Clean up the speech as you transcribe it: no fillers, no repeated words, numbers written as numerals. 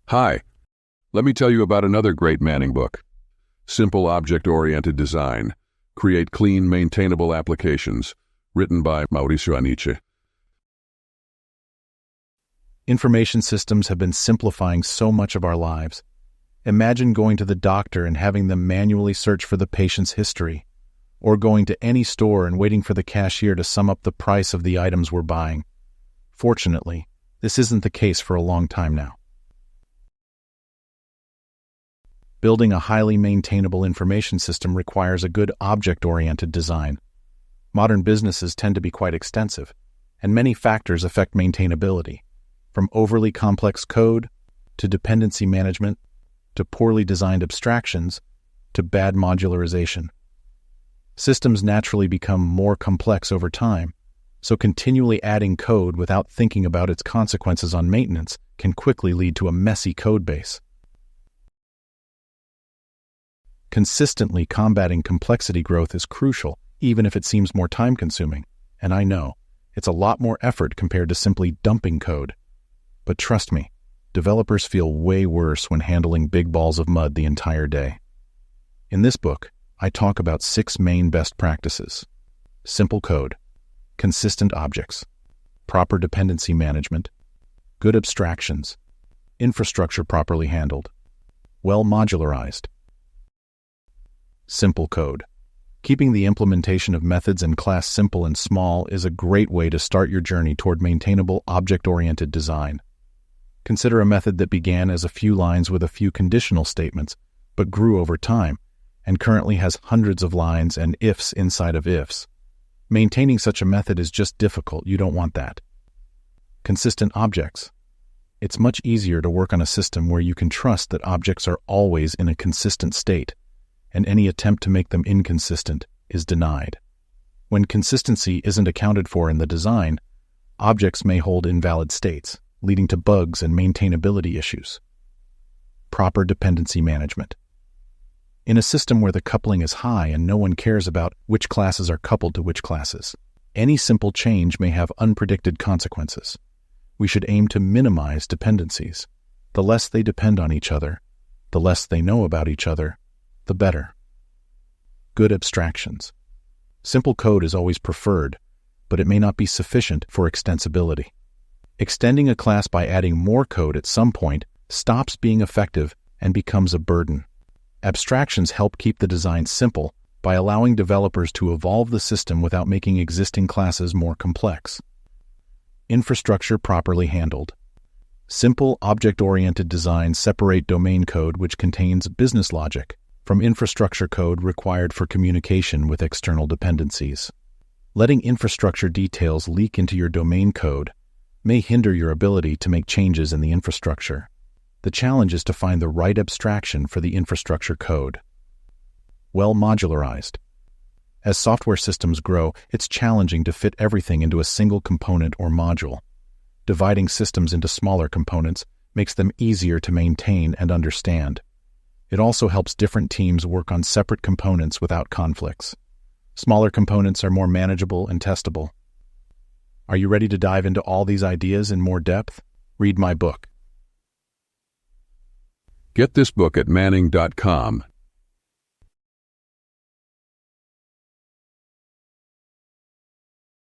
Hi, let me tell you about another great Manning book. Simple Object-Oriented Design. Create Clean, Maintainable Applications. Written by Mauricio Aniche. Information systems have been simplifying so much of our lives. Imagine going to the doctor and having them manually search for the patient's history, or going to any store and waiting for the cashier to sum up the price of the items we're buying. Fortunately, this isn't the case for a long time now. Building a highly maintainable information system requires a good object-oriented design. Modern businesses tend to be quite extensive, and many factors affect maintainability, from overly complex code, to dependency management, to poorly designed abstractions, to bad modularization. Systems naturally become more complex over time, so continually adding code without thinking about its consequences on maintenance can quickly lead to a messy code base. Consistently combating complexity growth is crucial, even if it seems more time-consuming, and I know, it's a lot more effort compared to simply dumping code. But trust me, developers feel way worse when handling big balls of mud the entire day. In this book, I talk about 6 main best practices: simple code, consistent objects, proper dependency management, good abstractions, infrastructure properly handled, well modularized. Simple code. Keeping the implementation of methods and class simple and small is a great way to start your journey toward maintainable object-oriented design. Consider a method that began as a few lines with a few conditional statements, but grew over time, and currently has hundreds of lines and ifs inside of ifs. Maintaining such a method is just difficult. You don't want that. Consistent objects. It's much easier to work on a system where you can trust that objects are always in a consistent state, and any attempt to make them inconsistent is denied. When consistency isn't accounted for in the design, objects may hold invalid states, leading to bugs and maintainability issues. Proper dependency management. In a system where the coupling is high and no one cares about which classes are coupled to which classes, any simple change may have unpredicted consequences. We should aim to minimize dependencies. The less they depend on each other, the less they know about each other, the better. Good abstractions. Simple code is always preferred, but it may not be sufficient for extensibility. Extending a class by adding more code at some point stops being effective and becomes a burden. Abstractions help keep the design simple by allowing developers to evolve the system without making existing classes more complex. Infrastructure properly handled. Simple object-oriented designs separate domain code, which contains business logic, from infrastructure code required for communication with external dependencies. Letting infrastructure details leak into your domain code may hinder your ability to make changes in the infrastructure. The challenge is to find the right abstraction for the infrastructure code. Well modularized. As software systems grow, it's challenging to fit everything into a single component or module. Dividing systems into smaller components makes them easier to maintain and understand. It also helps different teams work on separate components without conflicts. Smaller components are more manageable and testable. Are you ready to dive into all these ideas in more depth? Read my book. Get this book at Manning.com.